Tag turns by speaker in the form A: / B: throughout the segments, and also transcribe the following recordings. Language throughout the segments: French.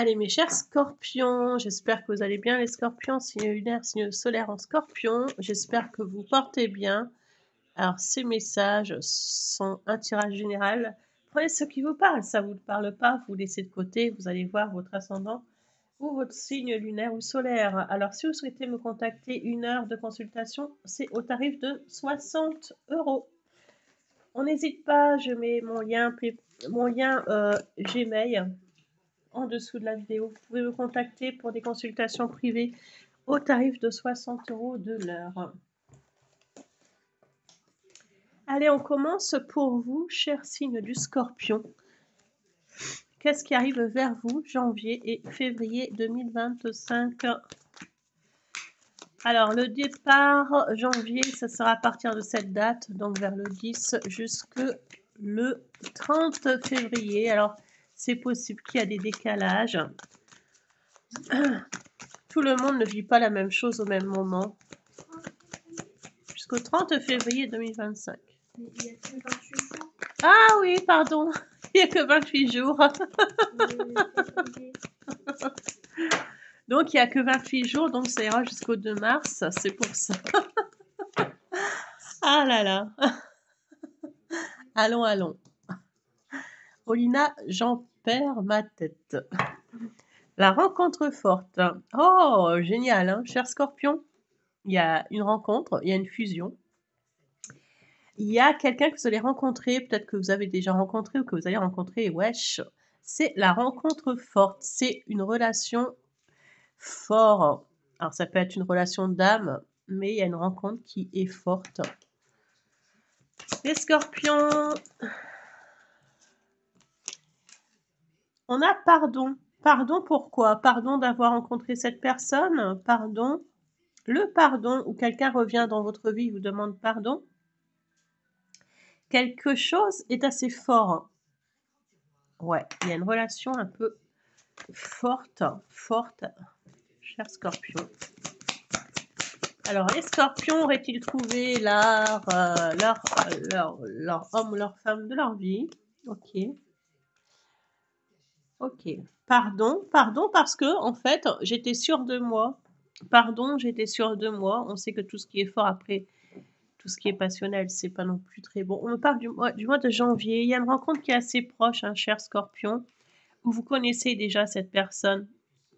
A: Allez mes chers scorpions, j'espère que vous allez bien les scorpions, signe lunaire, signe solaire en scorpion, j'espère que vous portez bien. Alors ces messages sont un tirage général, prenez ce qui vous parle, ça vous ne parle pas, vous laissez de côté, vous allez voir votre ascendant ou votre signe lunaire ou solaire. Alors si vous souhaitez me contacter, 1 heure de consultation, c'est au tarif de 60 €. On n'hésite pas, je mets mon lien Gmail en dessous de la vidéo. Vous pouvez me contacter pour des consultations privées au tarif de 60 € de l'heure. Allez, on commence pour vous, chers signes du Scorpion. Qu'est-ce qui arrive vers vous, janvier et février 2025? Alors, le départ, janvier, ça sera à partir de cette date, donc vers le 10 jusque le 30 février. Alors, c'est possible qu'il y a des décalages. Tout le monde ne vit pas la même chose au même moment. Jusqu'au 30 février 2025.
B: Mais il y a que 28 jours.
A: Ah oui, pardon, il n'y a que 28 jours. Donc, il n'y a que 28 jours, donc ça ira jusqu'au 2 mars, c'est pour ça. Ah là là. Allons, allons. Olina, j'en perds ma tête. La rencontre forte. Oh, génial, hein, cher Scorpion. Il y a une rencontre, il y a une fusion. Il y a quelqu'un que vous allez rencontrer, peut-être que vous avez déjà rencontré ou que vous allez rencontrer, wesh. C'est la rencontre forte, c'est une relation forte. Alors ça peut être une relation d'âme, mais il y a une rencontre qui est forte. Les scorpions, on a pardon. Pardon pourquoi? Pardon d'avoir rencontré cette personne? Pardon. Le pardon, où quelqu'un revient dans votre vie, vous demande pardon. Quelque chose est assez fort. Ouais, il y a une relation un peu forte, cher Scorpion. Alors, les Scorpions auraient-ils trouvé leur homme ou leur femme de leur vie? Ok. Ok. Pardon parce que, en fait, j'étais sûre de moi. Pardon, j'étais sûre de moi. On sait que tout ce qui est fort après, tout ce qui est passionnel, c'est pas non plus très bon. On me parle du mois de janvier. Il y a une rencontre qui est assez proche, hein, cher Scorpion, où vous connaissez déjà cette personne.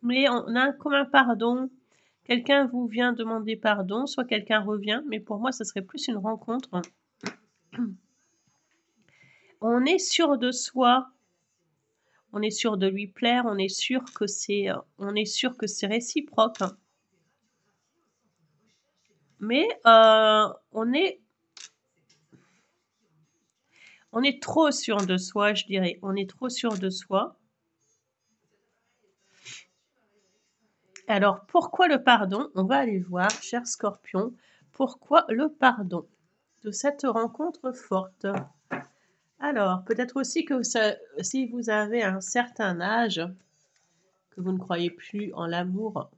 A: Mais on a comme un pardon. Quelqu'un vous vient demander pardon, soit quelqu'un revient, mais pour moi, ce serait plus une rencontre. On est sûr de soi, on est sûr de lui plaire, on est sûr que c'est réciproque. Mais on est trop sûr de soi, je dirais. On est trop sûr de soi. Alors, pourquoi le pardon? On va aller voir, cher Scorpion, pourquoi le pardon de cette rencontre forte? Alors, peut-être aussi que si vous avez un certain âge, que vous ne croyez plus en l'amour,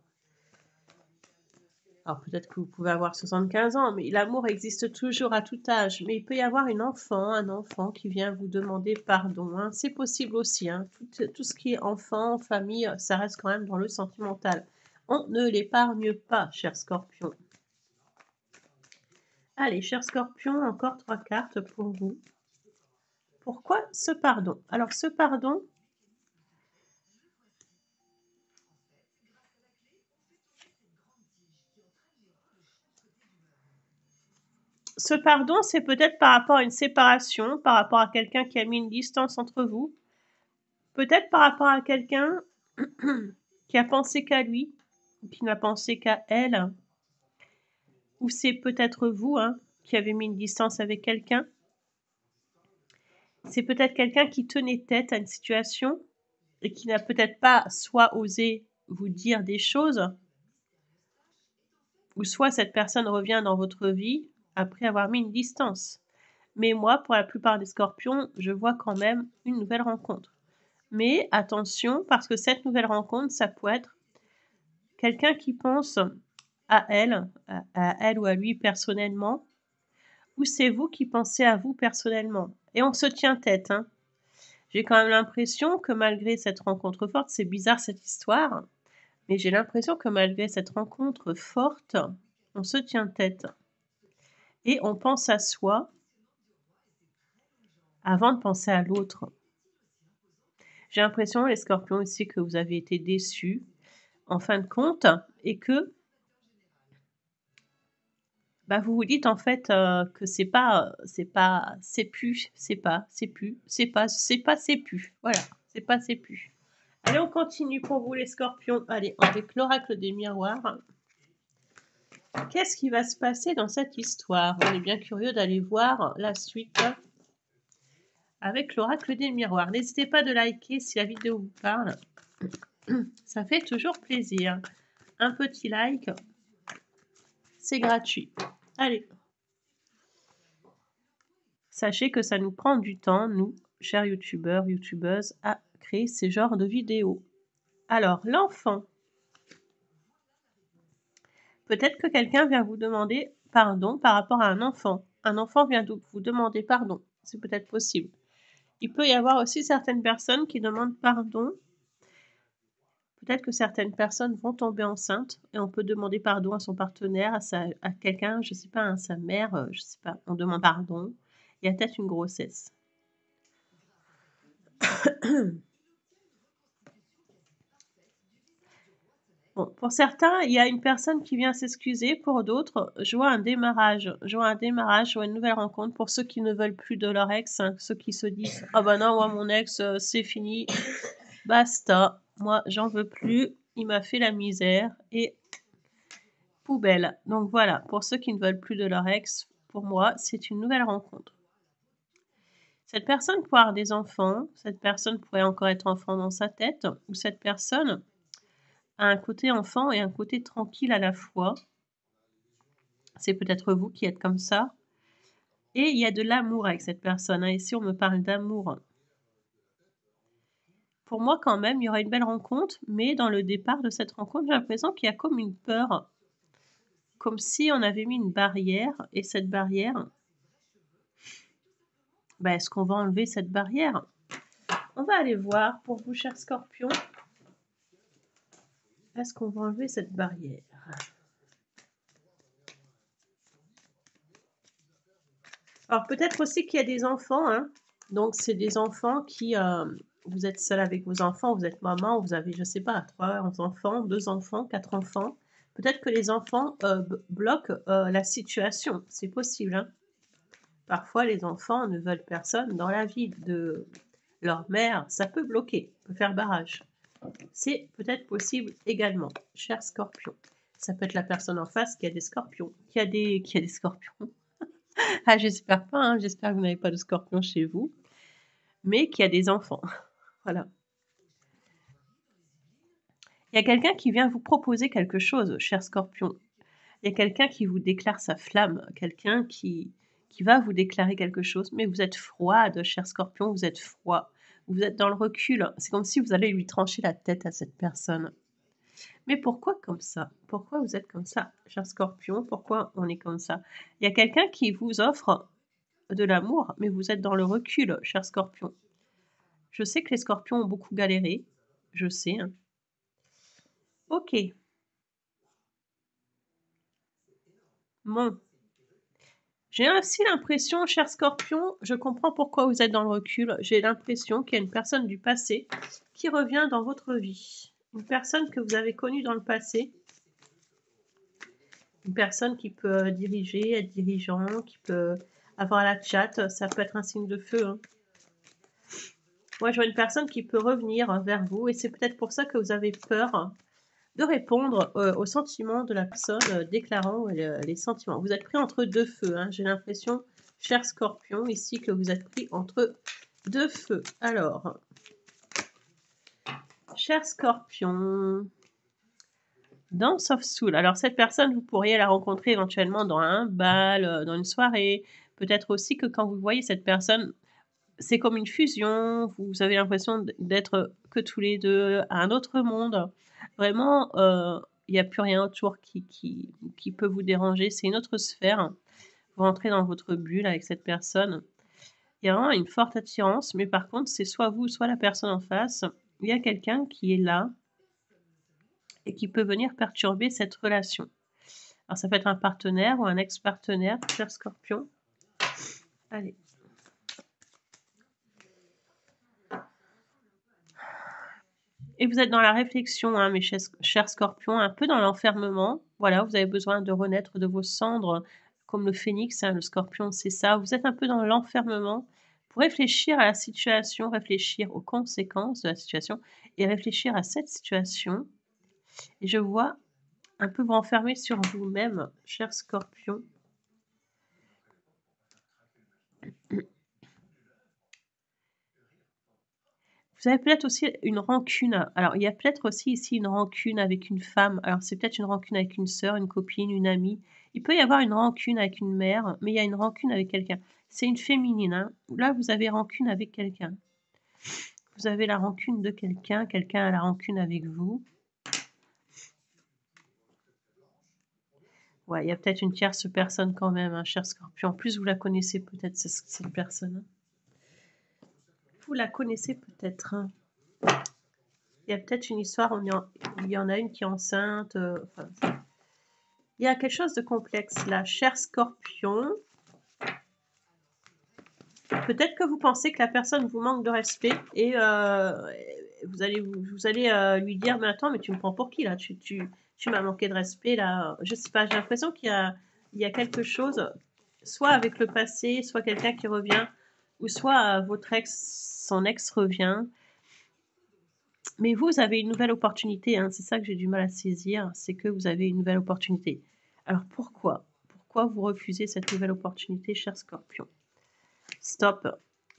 A: alors peut-être que vous pouvez avoir 75 ans, mais l'amour existe toujours à tout âge. Mais il peut y avoir un enfant qui vient vous demander pardon, hein. C'est possible aussi, hein. Tout ce qui est enfant, famille, ça reste quand même dans le sentimental. On ne l'épargne pas, cher Scorpion. Allez, cher Scorpion, encore 3 cartes pour vous. Pourquoi ce pardon? Alors, ce pardon, c'est peut-être par rapport à une séparation, par rapport à quelqu'un qui a mis une distance entre vous. Peut-être par rapport à quelqu'un qui a pensé qu'à lui, ou qui n'a pensé qu'à elle. Ou c'est peut-être vous, hein, qui avez mis une distance avec quelqu'un. C'est peut-être quelqu'un qui tenait tête à une situation et qui n'a peut-être pas soit osé vous dire des choses, ou soit cette personne revient dans votre vie après avoir mis une distance. Mais moi, pour la plupart des scorpions, je vois quand même une nouvelle rencontre. Mais attention, parce que cette nouvelle rencontre, ça peut être quelqu'un qui pense à elle ou à lui personnellement, ou c'est vous qui pensez à vous personnellement. Et on se tient tête, hein. J'ai quand même l'impression que malgré cette rencontre forte, c'est bizarre cette histoire, mais j'ai l'impression que malgré cette rencontre forte, on se tient tête et on pense à soi avant de penser à l'autre. J'ai l'impression, les scorpions aussi, que vous avez été déçus en fin de compte et que bah, vous vous dites en fait que c'est plus, voilà, c'est pas, c'est plus. Allez, on continue pour vous les scorpions. Allez, avec l'oracle des miroirs. Qu'est-ce qui va se passer dans cette histoire? On est bien curieux d'aller voir la suite avec l'oracle des miroirs. N'hésitez pas de liker si la vidéo vous parle. Ça fait toujours plaisir. Un petit like, c'est gratuit. Allez. Sachez que ça nous prend du temps, nous, chers youtubeurs, youtubeuses, à créer ces genres de vidéos. Alors, l'enfant. Peut-être que quelqu'un vient vous demander pardon par rapport à un enfant. Un enfant vient vous demander pardon. C'est peut-être possible. Il peut y avoir aussi certaines personnes qui demandent pardon. Peut-être que certaines personnes vont tomber enceintes et on peut demander pardon à son partenaire, à quelqu'un, je sais pas, à sa mère, je sais pas. On demande pardon. Il y a peut-être une grossesse. Bon, pour certains, il y a une personne qui vient s'excuser. Pour d'autres, je vois un démarrage. Je vois une nouvelle rencontre. Pour ceux qui ne veulent plus de leur ex, hein, ceux qui se disent « Ah bah non, moi, mon ex, c'est fini. Basta. Moi, j'en veux plus. Il m'a fait la misère. » Et poubelle. Donc voilà, pour ceux qui ne veulent plus de leur ex, pour moi, c'est une nouvelle rencontre. Cette personne pourrait avoir des enfants. Cette personne pourrait encore être enfant dans sa tête. Ou cette personne a un côté enfant et un côté tranquille à la fois. C'est peut-être vous qui êtes comme ça. Et il y a de l'amour avec cette personne. Hein. Ici, on me parle d'amour. Pour moi, quand même, il y aura une belle rencontre. Mais dans le départ de cette rencontre, j'ai l'impression qu'il y a comme une peur. Comme si on avait mis une barrière. Et cette barrière, bah, est-ce qu'on va enlever cette barrière? On va aller voir pour vous, chers scorpions. Est-ce qu'on va enlever cette barrière? Alors, peut-être aussi qu'il y a des enfants. Hein. Donc, c'est des enfants qui... vous êtes seul avec vos enfants, vous êtes maman, vous avez, je sais pas, 3 enfants, 2 enfants, 4 enfants. Peut-être que les enfants bloquent la situation. C'est possible. Hein. Parfois, les enfants ne veulent personne dans la vie de leur mère. Ça peut bloquer, peut faire barrage. C'est peut-être possible également, cher scorpion. Ça peut être la personne en face qui a des scorpions, qui a des scorpions. Ah, j'espère pas, hein, j'espère que vous n'avez pas de scorpions chez vous, mais qui a des enfants. Voilà. Il y a quelqu'un qui vient vous proposer quelque chose, cher scorpion. Il y a quelqu'un qui vous déclare sa flamme, quelqu'un qui va vous déclarer quelque chose, mais vous êtes froide, cher scorpion, vous êtes froid. Vous êtes dans le recul. C'est comme si vous allez lui trancher la tête à cette personne. Mais pourquoi comme ça? Pourquoi vous êtes comme ça, cher scorpion? Pourquoi on est comme ça? Il y a quelqu'un qui vous offre de l'amour, mais vous êtes dans le recul, cher scorpion. Je sais que les scorpions ont beaucoup galéré. Je sais. Hein. Ok. Bon. J'ai aussi l'impression, cher scorpion, je comprends pourquoi vous êtes dans le recul. J'ai l'impression qu'il y a une personne du passé qui revient dans votre vie. Une personne que vous avez connue dans le passé. Une personne qui peut diriger, être dirigeant, qui peut avoir la chat. Ça peut être un signe de feu. Hein. Moi, je vois une personne qui peut revenir vers vous et c'est peut-être pour ça que vous avez peur de répondre aux sentiments de la personne déclarant les sentiments. Vous êtes pris entre deux feux. Hein. J'ai l'impression, cher scorpion, ici, que vous êtes pris entre deux feux. Alors, cher scorpion, Dance of Soul. Alors, cette personne, vous pourriez la rencontrer éventuellement dans un bal, dans une soirée. Peut-être aussi que quand vous voyez cette personne, c'est comme une fusion. Vous avez l'impression d'être que tous les deux à un autre monde. Vraiment, il n'y a plus rien autour qui peut vous déranger. C'est une autre sphère. Vous rentrez dans votre bulle avec cette personne. Il y a vraiment une forte attirance, mais par contre, c'est soit vous, soit la personne en face. Il y a quelqu'un qui est là et qui peut venir perturber cette relation. Alors ça peut être un partenaire ou un ex-partenaire, cher Scorpion. Allez. Et vous êtes dans la réflexion, hein, mes chers Scorpions, un peu dans l'enfermement. Voilà, vous avez besoin de renaître de vos cendres, comme le phénix, hein, le Scorpion, c'est ça. Vous êtes un peu dans l'enfermement pour réfléchir à la situation, réfléchir aux conséquences de la situation et réfléchir à cette situation. Et je vois un peu vous enfermer sur vous-même, cher Scorpion. Vous avez peut-être aussi une rancune. Alors, il y a peut-être aussi ici une rancune avec une femme. Alors, c'est peut-être une rancune avec une sœur, une copine, une amie. Il peut y avoir une rancune avec une mère, mais il y a une rancune avec quelqu'un. C'est une féminine, hein. Là, vous avez rancune avec quelqu'un. Vous avez la rancune de quelqu'un, quelqu'un a la rancune avec vous. Ouais, il y a peut-être une tierce personne quand même, hein, cher Scorpion. En plus, vous la connaissez peut-être, cette personne. Vous la connaissez peut-être, hein. Il y a peut-être une histoire, il y en a une qui est enceinte. Enfin, il y a quelque chose de complexe là, cher Scorpion. Peut-être que vous pensez que la personne vous manque de respect et vous allez lui dire mais attends, mais tu me prends pour qui là, tu m'as manqué de respect là. Je sais pas, j'ai l'impression qu'il y a quelque chose, soit avec le passé, soit quelqu'un qui revient, ou soit votre ex, son ex revient. Mais vous avez une nouvelle opportunité, hein, c'est ça que j'ai du mal à saisir, c'est que vous avez une nouvelle opportunité. Alors pourquoi? Pourquoi vous refusez cette nouvelle opportunité, cher Scorpion? Stop.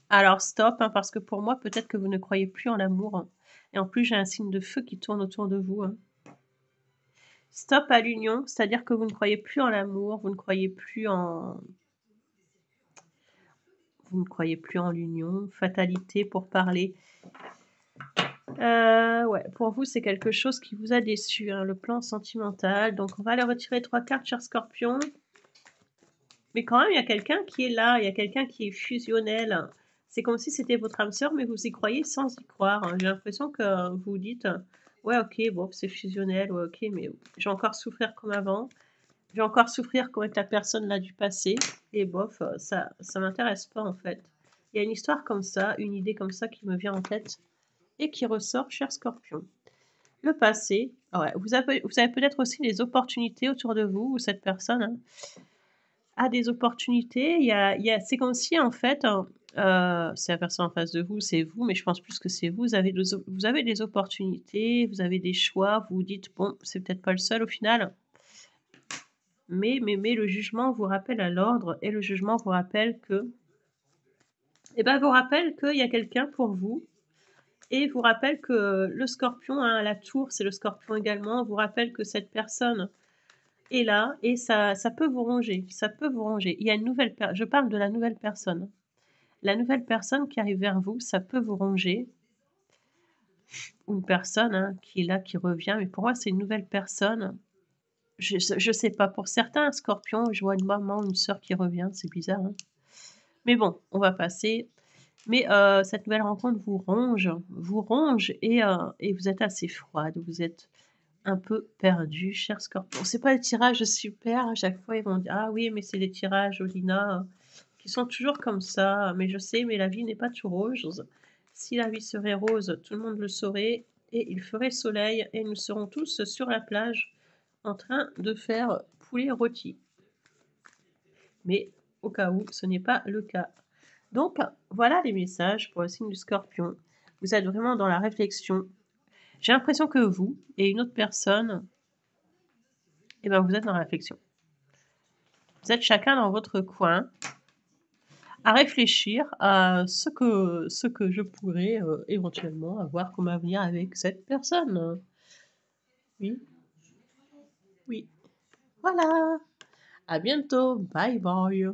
A: Alors stop, hein, parce que pour moi, peut-être que vous ne croyez plus en l'amour, hein. Et en plus, j'ai un signe de feu qui tourne autour de vous, hein. Stop à l'union, c'est-à-dire que vous ne croyez plus en l'amour, vous ne croyez plus en... Vous ne croyez plus en l'union, fatalité pour parler. Ouais, pour vous, c'est quelque chose qui vous a déçu, hein, le plan sentimental. Donc, on va aller retirer 3 cartes, cher Scorpion. Mais quand même, il y a quelqu'un qui est là, il y a quelqu'un qui est fusionnel. C'est comme si c'était votre âme sœur, mais vous y croyez sans y croire, hein. J'ai l'impression que vous vous dites, ouais, ok, bon, c'est fusionnel, ouais, ok, mais je vais encore souffrir comme avant. Je vais encore souffrir comme avec la personne là du passé. Et bof, ça m'intéresse pas en fait. Il y a une histoire comme ça, une idée comme ça qui me vient en tête et qui ressort, cher Scorpion. Le passé, ouais, vous avez peut-être aussi des opportunités autour de vous, ou cette personne, hein, a des opportunités. C'est comme si en fait, c'est la personne en face de vous, c'est vous, mais je pense plus que c'est vous. Vous avez des opportunités, vous avez des choix, vous vous dites, bon, c'est peut-être pas le seul au final. Mais le jugement vous rappelle à l'ordre, et le jugement vous rappelle que... vous rappelle qu'il y a quelqu'un pour vous, et vous rappelle que le Scorpion, hein, la tour, c'est le Scorpion également, vous rappelle que cette personne est là, et ça peut vous ronger, ça peut vous ronger. Il y a une nouvelle je parle de la nouvelle personne. La nouvelle personne qui arrive vers vous, ça peut vous ronger. Une personne, hein, qui est là, qui revient, mais pour moi, c'est une nouvelle personne. Je sais pas, pour certains Scorpions, je vois une maman, une sœur qui revient, c'est bizarre, hein. Mais bon, on va passer. Mais cette nouvelle rencontre vous ronge et vous êtes assez froide, vous êtes un peu perdu, cher Scorpion. C'est pas le tirage super, à chaque fois ils vont dire: «Ah oui, mais c'est les tirages, Olina, qui sont toujours comme ça, mais je sais, mais la vie n'est pas tout rose. Si la vie serait rose, tout le monde le saurait et il ferait soleil et nous serons tous sur la plage en train de faire poulet rôti». Mais au cas où, ce n'est pas le cas. Donc, voilà les messages pour le signe du Scorpion. Vous êtes vraiment dans la réflexion. J'ai l'impression que vous et une autre personne, vous êtes dans la réflexion. Vous êtes chacun dans votre coin à réfléchir à ce que je pourrais éventuellement avoir comme avenir avec cette personne. Oui, oui. Voilà. À bientôt. Bye bye.